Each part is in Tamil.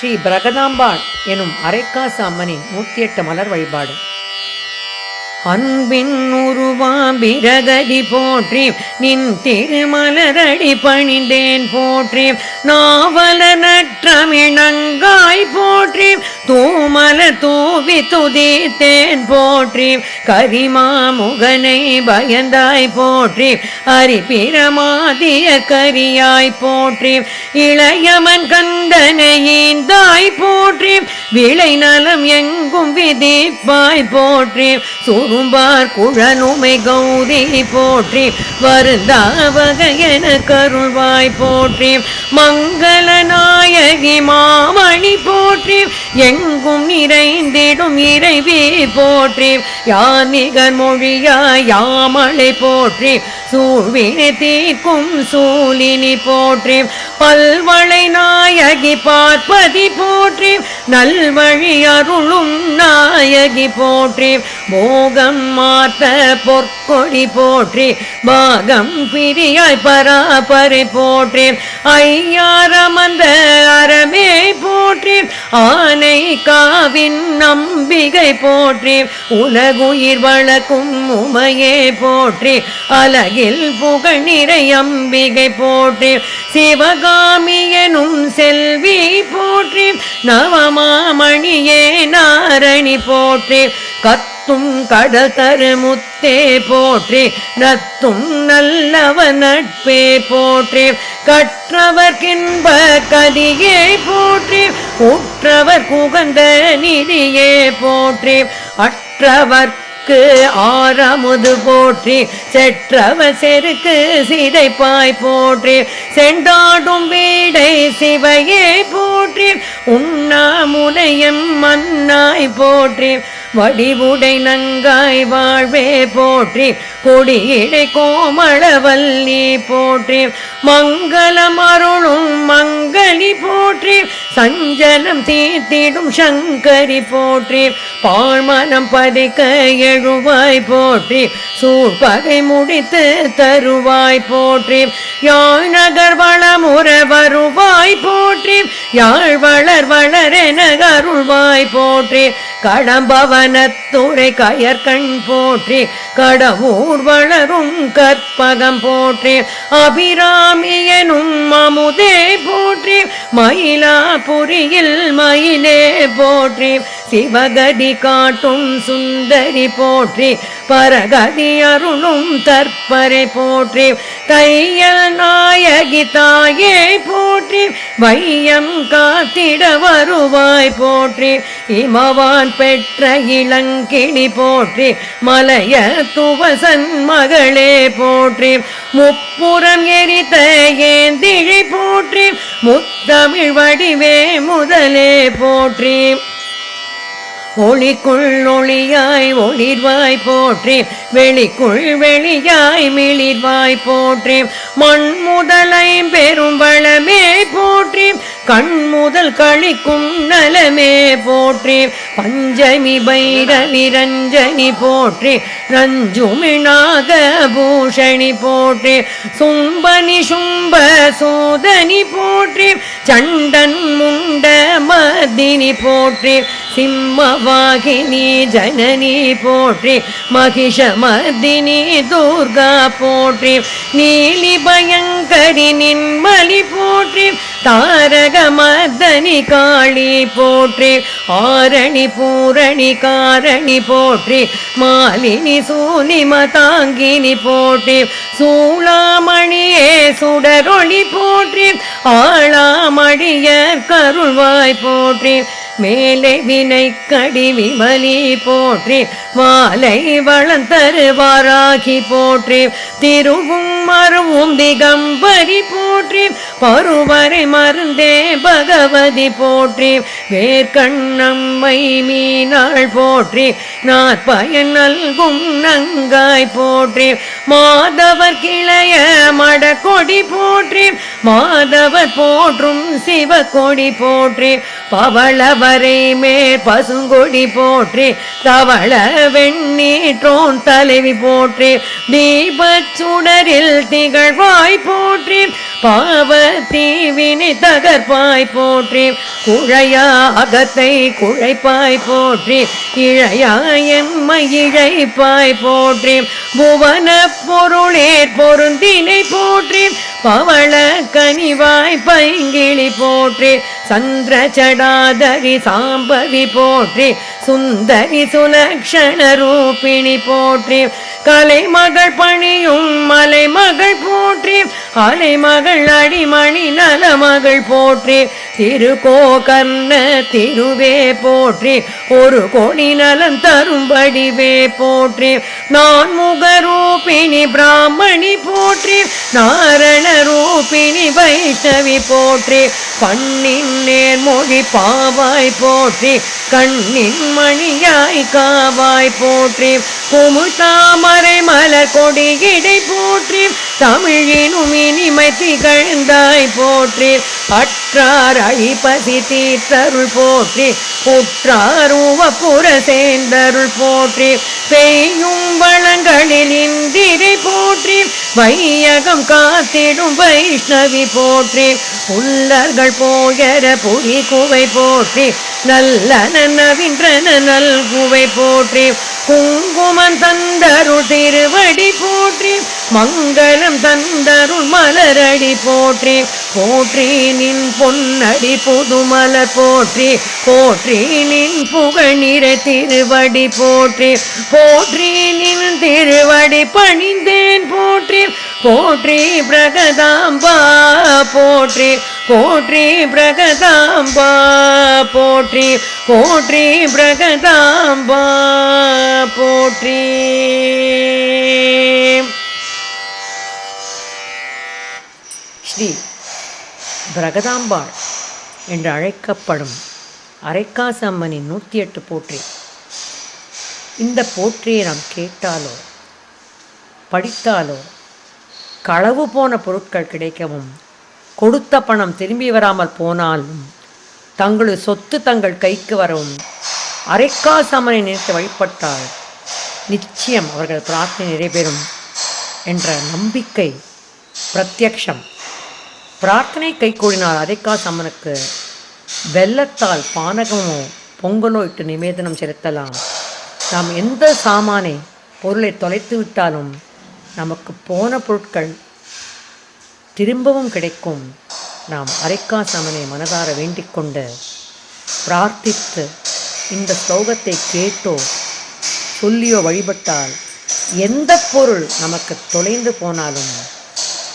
ஸ்ரீ பிரகதாம்பாள் எனும் அரைக்காசு அம்மனின் 108 மலர் வழிபாடு. அன்பின் உருவாம் பிரகதி போற்றி நின் திருமலரடி பணிந்தேன் போற்றி நாவல நற்றமிழங்காய் போற்றி தூமல தூவி துதித்தேன் போற்றி கரிமாமுகனை பயந்தாய் போற்றி அரிபிரமாதிய கரியாய் போற்றி இளையமன் கந்தனையீந்தாய் போற்றி விளை நலம் எங்கும் விதிப்பாய் போற்றி சுரும்பார் குழலுமை கௌரி போற்றி வருந்தாவகையென கருள்வாய் போற்றி மங்கள நாயகி மாமணி போற்றி எங்கும் நிறைந்திடும் இறைவி போற்றி யானிகர் மொழியாய் யாமலை போற்றி சூழ்வினை தீர்க்கும் சூலினி போற்றி பல்வளை நாயகி பார்ப்பதி போற்றி நல்வழி அருளும் நாயகி போற்றி போகம் மாற்ற பொற்கொடி போற்றி பாகம் பிரியாய் பராபரை போற்றி ஐயாரமந்த அறமே போற்றி ஆனை காவின் நம்பிகை போற்றி உலகுயிர் வளர்க்கும் உமையே போற்றி அலகில் புகழ் நிறை அம்பிகை போற்றி சிவகாமி எனும் செல்வி போற்றி நவமாமணியே நாரணி போற்றி கத்தும் கடல் தரு முத்தே போற்றி நத்தும் நல்லவ நட்பே போற்றி கற்றவர்கின்ப கதியே போற்றி உற்றவர் குகந்த நிதியே போற்றி அற்றவர் ஆரமுது போற்றி செற்றவ செருக்கு சிதைப்பாய் போற்றி செண்டாடும் வீடை சிவையே போற்றி உண்ணாமுலையம் மன்னாய் போற்றி வடிவுடை நங்காய் வாழ்வே போற்றி கொடியிடை கோமளவல்லி போற்றி மங்களம் அருளும் மங்களி போற்றி சஞ்சலம் தீர்த்திடும் சங்கரி போற்றி பாழ்மனம் பதிக்க எழுவாய் போற்றி சூழ்பகை முடித்து தருவாய் போற்றி யாழ் நகர் வளமுற வருவாய் போற்றி யாழ் வளர் வளரென அருள்வாய் போற்றி கடம்பவனத்துறை கயற்கண் போற்றி கடவுர் வளரும் கற்பகம் போற்றி அபிராமியனும் அமுதே போற்றி மயிலாபுரியில் மயிலே போற்றி சிவகதி காட்டும் சுந்தரி போற்றி பரகதி அருளும் தற்பரை போற்றி தையல் நாயகி தாயே போற்றி வையம் காத்திட வருவாய் போற்றி இமவான் பெற்ற இளங்கிளி போற்றி மலைய துவசன் மகளே போற்றி முப்புறம் எரித்த ஏந்திழி போற்றி முத்தமிழ் வடிவே முதலே போற்றி ஒளிக்குள் ஒளியாய் ஒளிர்வாய் போற்றி வெளிக்குள் வெளியாய் மிளிர்வாய் போற்றி மண் முதலை பெரும் வளமே போற்றி கண் முதல் கழிக்கும் நலமே போற்றி பஞ்சமி பைரவி ரஞ்சனி போற்றி ரஞ்சுமினாக பூஷணி போற்றி சும்பனி சும்ப சோதனி போற்றி சண்டன் முண்ட மதினி போற்றி சிம்மவாகினி ஜனனி போற்றி மகிஷமர்தினி துர்கா போற்றி நீலி பயங்கரி நின்மலி போற்றி தாரக மர்தனி காளி போற்றி ஆரணி பூரணி காரணி போற்றி மாலினி சூலிம தாங்கினி போற்றி சூளாமணியே சுடரொளி போற்றி ஆளாமடியர் கருள்வாய் போற்றி மேலை வினை கடி விமலி போற்றி மாலை வளந்தருவாராகி போற்றி திருவும் மருவும் திகம்பரி போற்றி பருவரை மருந்தே பகவதி போற்றி வேர்க்கண்ணம்மை மீனாள் போற்றி நாற்பயன் நல்கும் நங்காய் போற்றி மாதவர் கிளைய மடக்கொடி போற்றி மாதவர் போற்றும் சிவக்கொடி போற்றி பவளவரை மேற் பசுங்கொடி போற்றி தவள வெண்ணீற்றோன் தலைவி போற்றி தீபச் சுடரில் திகழ்வாய் போற்றி பாவத்தீவினை தகர்ப்பாய் போற்றி குழையா அகத்தை குழைப்பாய் போற்றி இழையாயன்மை இழைப்பாய் போற்றி புவன பொருளேற் பொருந்தினை போற்றி பவள கனிவாய் பைங்கிளி போற்றி சந்திர சடாதரி சாம்பவி போற்றி சுந்தரி சுலக்ஷண ரூபிணி போற்றி கலைமகள் பணியும் மலைமகள் போற்றி அலைமகள் அடிமணி நலமகள் போற்றி திருக்கோகர்ண திருவே போற்றி ஒரு கோடி நலம் தரும்படிவே போற்றி நான் முகரூபிணி பிராமணி போற்றி நாரண ரூபிணி வைஷ்ணவி போற்றி பண்ணின் நேர்மொழி பாவாய் போற்றி கண்ணின் மணியாய் காவாய் போற்றி குமுள் தாமரை மலர் கொடியிடை போற்றி தமிழினும் இனிமை திகழ்ந்தாய் போற்றி அற்றார் அழிபசி தீர்த்தருள் போற்றி புற்றார் உவப்புற சேர்ந்தருள் போற்றி பெய்யும் வளங்களில் இந்திரை போற்றி வையகம் காத்திடும் வைஷ்ணவி போற்றி புல்லர்கள் போயர புரி குவை போற்றி நல்லன நவின்றன நல்குவை போற்றி குங்குமம் தந்தருள் திருவடி போற்றி மங்களம் தந்தருள் மலரடி போற்றி போற்றி நின் பொன்னடி புதுமலர் போற்றி போற்றி நின் புகழ் நிறை திருவடி போற்றி போற்றி நின் திருவடி பணிந்தேன் போற்றி போற்றி பிரகதாம்பா போற்றி போற்றி பிரகதாம்பா போற்றி போற்றி பிரகதாம்பா போற்றி. ஸ்ரீ பிரகதாம்பாள் என்று அழைக்கப்படும் அரைக்காசு அம்மனின் 108 போற்றி. இந்த போற்றியை நாம் கேட்டாலோ படித்தாலோ களவு போன பொருட்கள் கிடைக்கவும் கொடுத்த பணம் திரும்பி வராமல் போனாலும் தங்களது சொத்து தங்கள் கைக்கு வரவும் அரைக்காசு அம்மனை நினைத்து வழிபட்டால் நிச்சயம் அவர்கள் பிரார்த்தனை நிறைவேறும் என்ற நம்பிக்கை பிரத்யக்ஷம். பிரார்த்தனை கைகூடினால் அரைக்காசு அம்மனுக்கு வெல்லத்தால் பானகமோ பொங்கலோ இட்டு நிவேதனம் செலுத்தலாம். நாம் எந்த சாமானை பொருளை தொலைத்து விட்டாலும் நமக்கு போன பொருட்கள் திரும்பவும் கிடைக்கும். நாம் அரைக்காசு அம்மனை மனதார வேண்டிக் கொண்டு பிரார்த்தித்து இந்த ஸ்லோகத்தை கேட்டோ சொல்லியோ வழிபட்டால் எந்த பொருள் நமக்கு தொலைந்து போனாலும்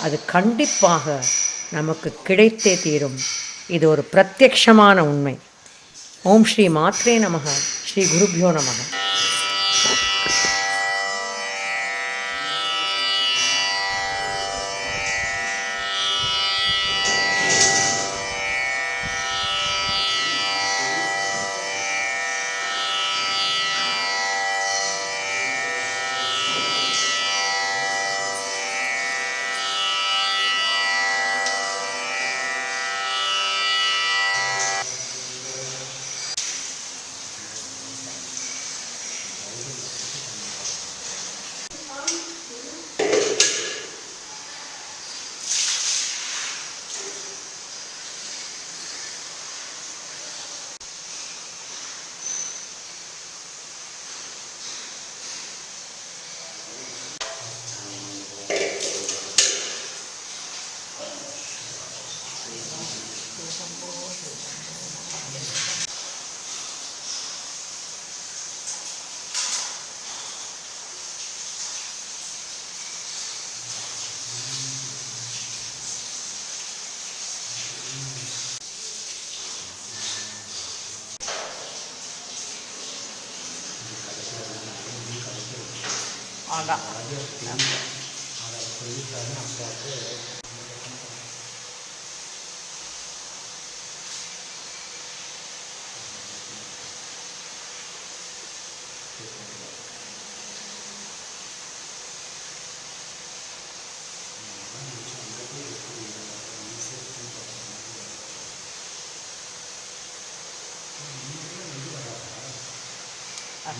அது கண்டிப்பாக நமக்கு கிடைத்தே தீரும். இது ஒரு பிரத்யக்ஷமான உண்மை. ஓம் ஸ்ரீ மாத்ரே நமக. ஸ்ரீ குருபியோ நமக.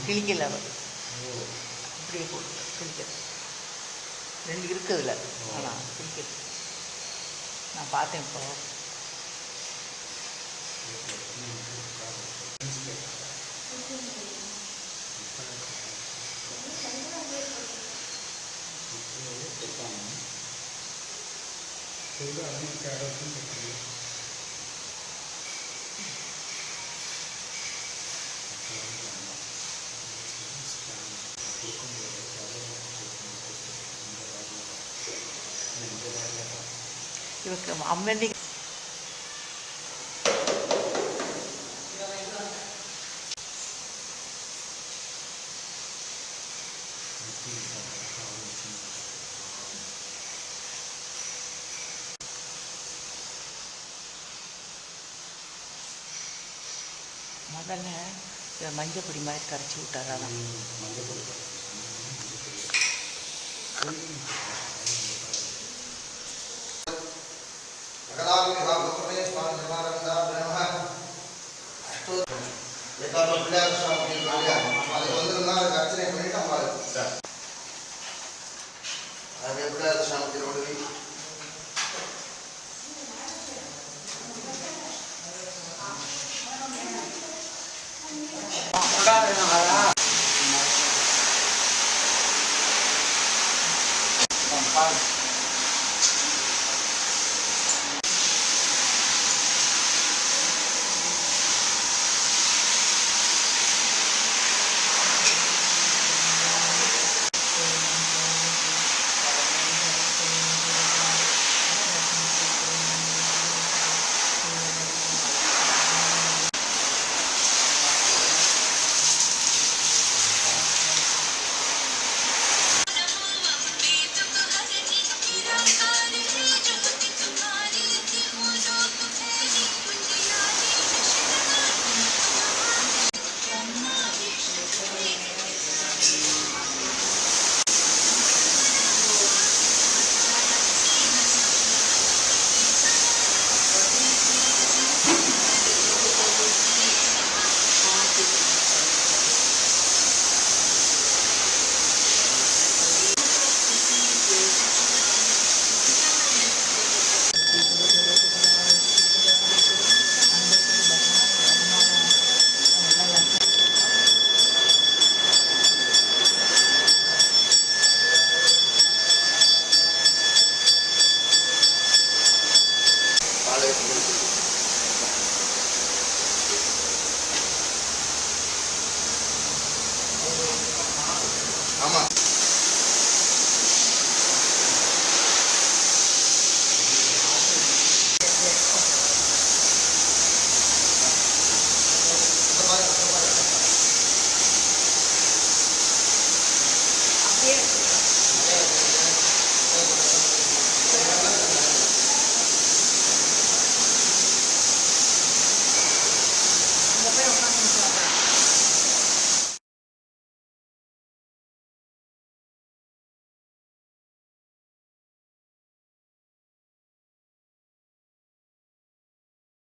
கிளிக்கல அவர் அப்படியே போட்டு கிளிக்கிறது 2 இருக்குதுல. ஆனால் கிளிக்கிறது நான் பார்த்தேன். இப்போ இவருக்கு அம்மனி முதல்ல மஞ்சப்பொடி மாதிரி கரைச்சி விட்டார். அதான் Kita